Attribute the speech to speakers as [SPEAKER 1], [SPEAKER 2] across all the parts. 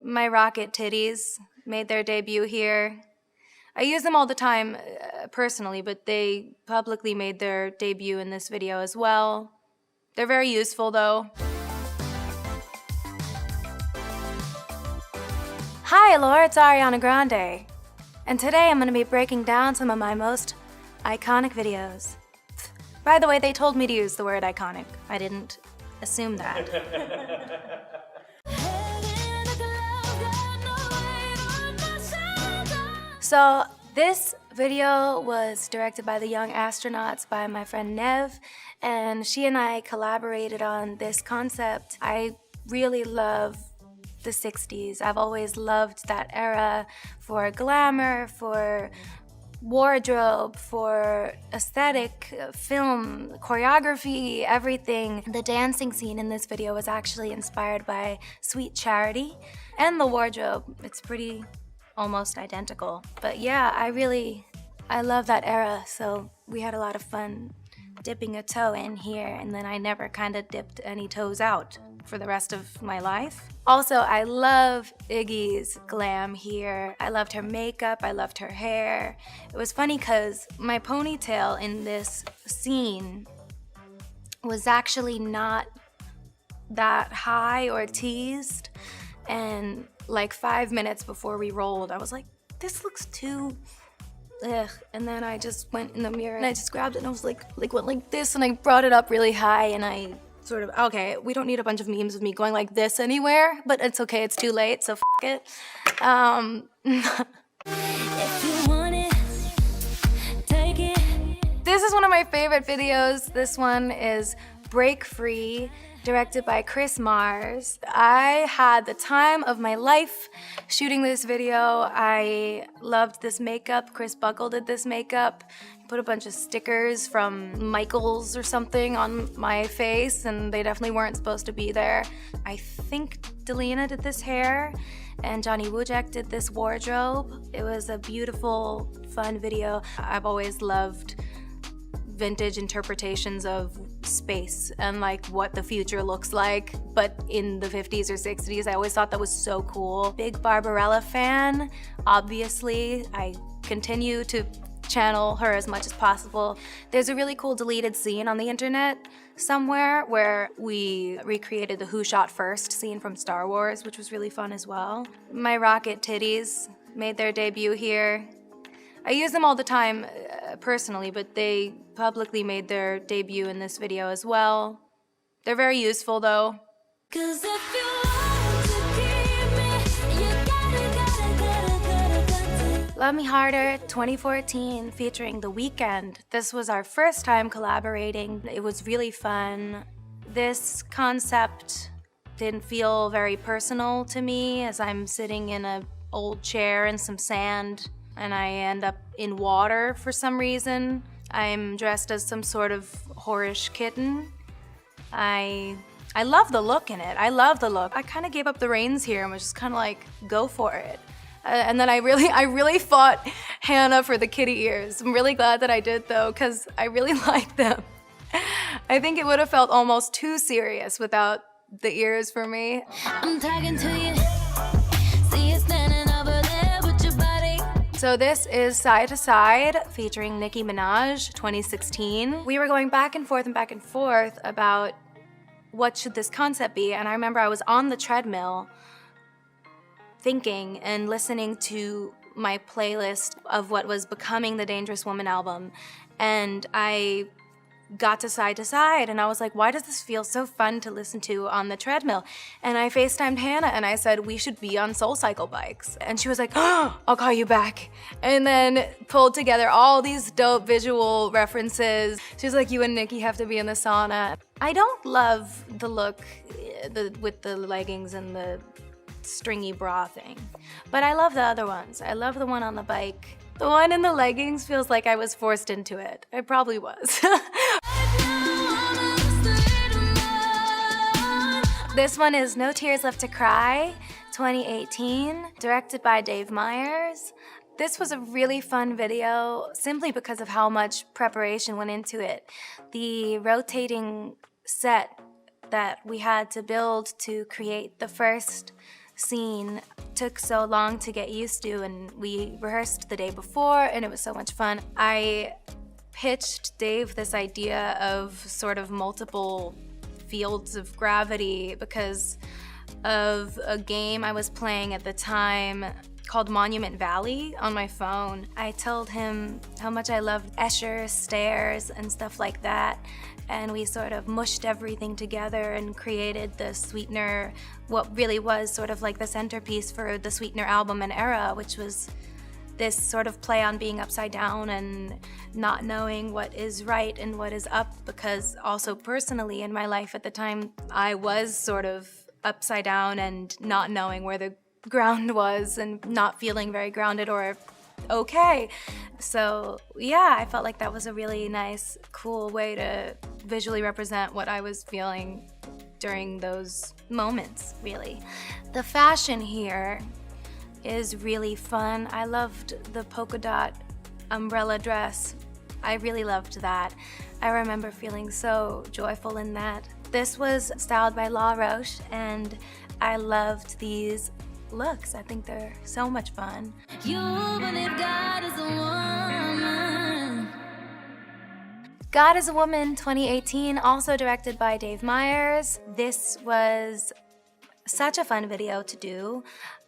[SPEAKER 1] My rocket titties made their debut here. I use them all the time personally, but they publicly made their debut in this video as well. They're very useful though. Hi, Laura, it's Ariana Grande. And today I'm going to be breaking down some of my most iconic videos. By the way, they told me to use the word iconic. I didn't assume that. So this video was directed by the Young Astronauts by my friend Nev, and she and I collaborated on this concept. I really love the 60s. I've always loved that era for glamour, for wardrobe, for aesthetic, film, choreography, everything. The dancing scene in this video was actually inspired by Sweet Charity, and the wardrobe, it's pretty almost identical. But yeah, I love that era, so we had a lot of fun dipping a toe in here, and then I never kind of dipped any toes out for the rest of my life. Also, I love Iggy's glam here. I loved her makeup, I loved her hair. It was funny because my ponytail in this scene was actually not that high or teased, and like 5 minutes before we rolled, I was like, this looks too ugh. And then I just went in the mirror and I just grabbed it and I was like went like this, and I brought it up really high, and I sort of, okay, we don't need a bunch of memes of me going like this anywhere, but it's okay, it's too late, so f it. If you want it, take it. This is one of my favorite videos. This one is Break Free, directed by Chris Mars. I had the time of my life shooting this video. I loved this makeup. Chris Buckle did this makeup. He put a bunch of stickers from Michaels or something on my face, and they definitely weren't supposed to be there. I think Delina did this hair, and Johnny Wujek did this wardrobe. It was a beautiful, fun video. I've always loved vintage interpretations of space and like what the future looks like, but in the 50s or 60s. I always thought that was so cool. Big Barbarella fan, obviously. I continue to channel her as much as possible. There's a really cool deleted scene on the internet somewhere where we recreated the Who Shot First scene from Star Wars, which was really fun as well. My rocket titties made their debut here. I use them all the time personally, but they publicly made their debut in this video as well. They're very useful though. 'Cause if you want to keep me, you gotta. Love Me Harder 2014 featuring The Weeknd. This was our first time collaborating. It was really fun. This concept didn't feel very personal to me, as I'm sitting in an old chair in some sand and I end up in water for some reason. I'm dressed as some sort of whorish kitten. I love the look in it. I love the look. I kind of gave up the reins here and was just kind of like, go for it. And then I really fought Hannah for the kitty ears. I'm really glad that I did though, because I really like them. I think it would have felt almost too serious without the ears for me. I'm talking to you. See you standing over there with your body. So this is Side to Side featuring Nicki Minaj 2016. We were going back and forth about what should this concept be, and I remember I was on the treadmill thinking and listening to my playlist of what was becoming the Dangerous Woman album, and I got to Side, and I was like, why does this feel so fun to listen to on the treadmill? And I FaceTimed Hannah and I said, we should be on SoulCycle bikes. And she was like, oh, I'll call you back. And then pulled together all these dope visual references. She was like, you and Nicki have to be in the sauna. I don't love the look with the leggings and the stringy bra thing, but I love the other ones. I love the one on the bike. The one in the leggings feels like I was forced into it. I probably was. This one is No Tears Left to Cry, 2018, directed by Dave Meyers. This was a really fun video simply because of how much preparation went into it. The rotating set that we had to build to create the first scene took so long to get used to, and we rehearsed the day before and it was so much fun. I pitched Dave this idea of sort of multiple fields of gravity because of a game I was playing at the time called Monument Valley on my phone. I told him how much I loved Escher stairs and stuff like that, and we sort of mushed everything together and created the Sweetener, what really was sort of like the centerpiece for the Sweetener album and era, which was this sort of play on being upside down and not knowing what is right and what is up, because also personally in my life at the time, I was sort of upside down and not knowing where the ground was and not feeling very grounded or okay. So yeah, I felt like that was a really nice, cool way to visually represent what I was feeling during those moments, really. The fashion here is really fun. I loved the polka dot umbrella dress. I really loved that. I remember feeling so joyful in that. This was styled by La Roche, and I loved these looks. I think they're so much fun. You believe God is a woman. God is a Woman 2018, also directed by Dave Meyers. This was such a fun video to do.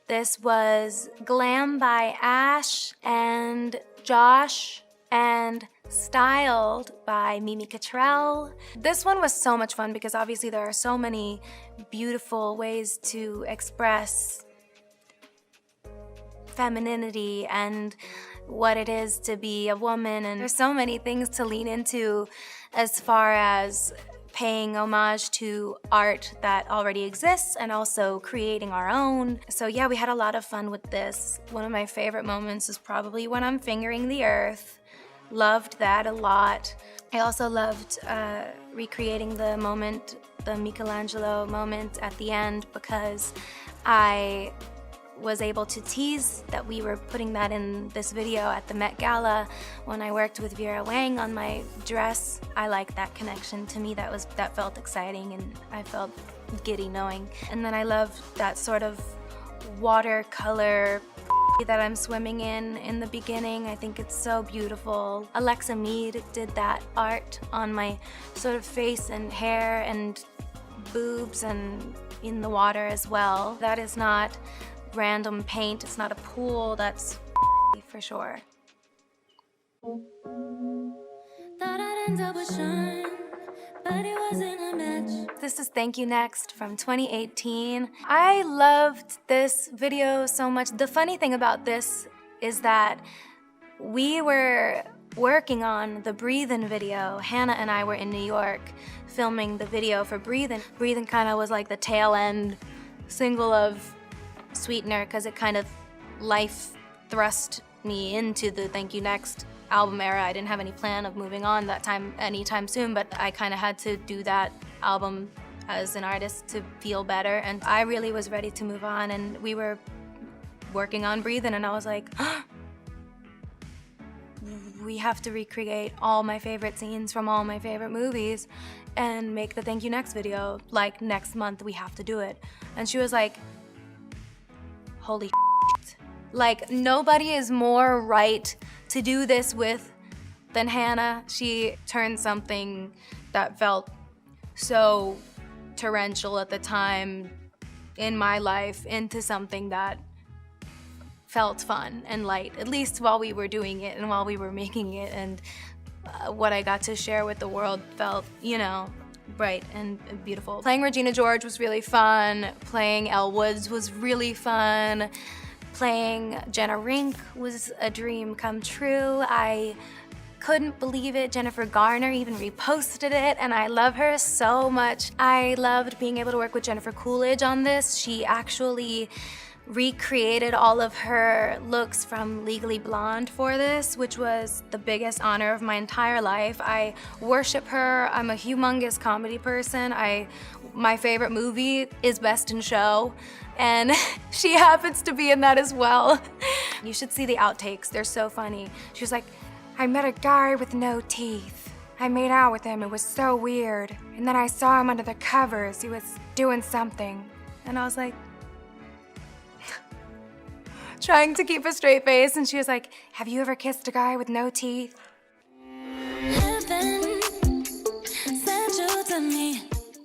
[SPEAKER 1] This was glam by Ash and Josh and styled by Mimi Cottrell. This one was so much fun because obviously there are so many beautiful ways to express femininity and what it is to be a woman, and there's so many things to lean into as far as paying homage to art that already exists and also creating our own. So yeah, we had a lot of fun with this. One of my favorite moments is probably when I'm fingering the earth. Loved that a lot. I also loved recreating the moment, the Michelangelo moment at the end, because I was able to tease that we were putting that in this video at the Met Gala when I worked with Vera Wang on my dress. I like that connection. To me, that felt exciting, and I felt giddy knowing. And then I love that sort of watercolor that I'm swimming in the beginning. I think it's so beautiful. Alexa Mead did that art on my sort of face and hair and boobs and in the water as well. That is not random paint, it's not a pool, that's for sure. Thought I'd end up with Sean, but it wasn't a match. This is Thank You Next from 2018. I loved this video so much. The funny thing about this is that we were working on the Breathin' video. Hannah and I were in New York filming the video for Breathin'. Breathin' kind of was like the tail end single of Sweetener, because it kind of life thrust me into the Thank You Next album era. I didn't have any plan of moving on that time anytime soon, but I kind of had to do that album as an artist to feel better, and I really was ready to move on, and we were working on Breathin', and I was like, we have to recreate all my favorite scenes from all my favorite movies and make the Thank You Next video. Like, next month we have to do it. And she was like, holy shit. Like, nobody is more right to do this with than Hannah. She turned something that felt so torrential at the time in my life into something that felt fun and light, at least while we were doing it and while we were making it, and what I got to share with the world felt, you know, bright and beautiful. Playing Regina George was really fun. Playing Elle Woods was really fun. Playing Jenna Rink was a dream come true. I couldn't believe it. Jennifer Garner even reposted it, and I love her so much. I loved being able to work with Jennifer Coolidge on this. She actually recreated all of her looks from Legally Blonde for this, which was the biggest honor of my entire life. I worship her. I'm a humongous comedy person. My favorite movie is Best in Show, and she happens to be in that as well. You should see the outtakes. They're so funny. She was like, I met a guy with no teeth. I made out with him. It was so weird. And then I saw him under the covers. He was doing something. And I was like, trying to keep a straight face, and she was like, have you ever kissed a guy with no teeth?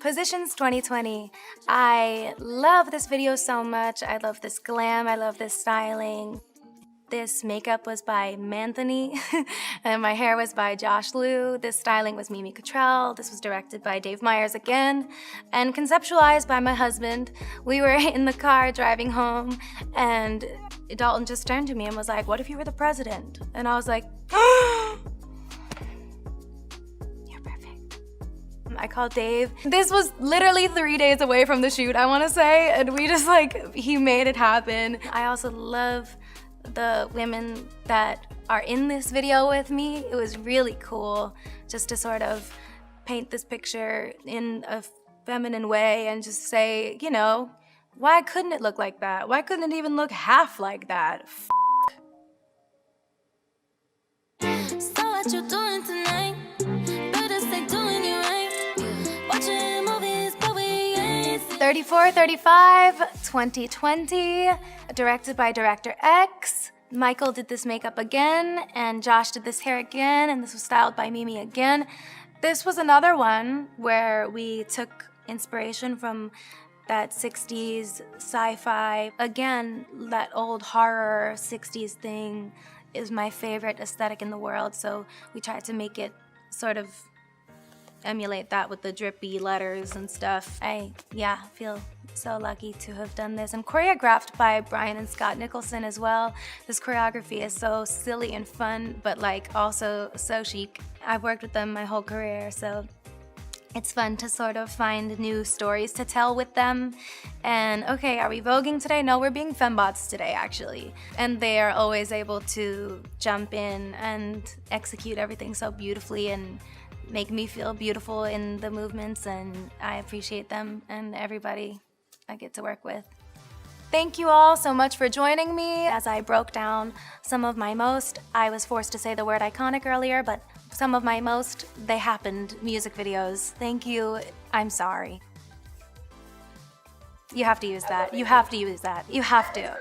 [SPEAKER 1] Positions 2020. I love this video so much. I love this glam, I love this styling. This makeup was by Manthony, and my hair was by Josh Liu. This styling was Mimi Cottrell. This was directed by Dave Meyers again, and conceptualized by my husband. We were in the car driving home, and Dalton just turned to me and was like, what if you were the president? And I was like, you're perfect. I called Dave. This was literally 3 days away from the shoot, I wanna say, and we just he made it happen. I also love the women that are in this video with me. It was really cool just to sort of paint this picture in a feminine way and just say, you know, why couldn't it look like that? Why couldn't it even look half like that? So what you doing tonight? Better stay doing you right. Watching movies, but we ain't. 3435, 2020, directed by Director X. Michael did this makeup again, and Josh did this hair again, and this was styled by Mimi again. This was another one where we took inspiration from that 60s sci-fi. Again, that old horror 60s thing is my favorite aesthetic in the world, so we tried to make it sort of emulate that with the drippy letters and stuff. I feel so lucky to have done this, and choreographed by Brian and Scott Nicholson as well. This choreography is so silly and fun, but also so chic. I've worked with them my whole career, so it's fun to sort of find new stories to tell with them. And okay, are we voguing today? No, we're being fembots today, actually. And they are always able to jump in and execute everything so beautifully and make me feel beautiful in the movements, and I appreciate them and everybody I get to work with. Thank you all so much for joining me as I broke down some of my most, I was forced to say the word iconic earlier, but some of my most, they happened music videos. Thank you, I'm sorry. You have to use that, you have to use that, you have to.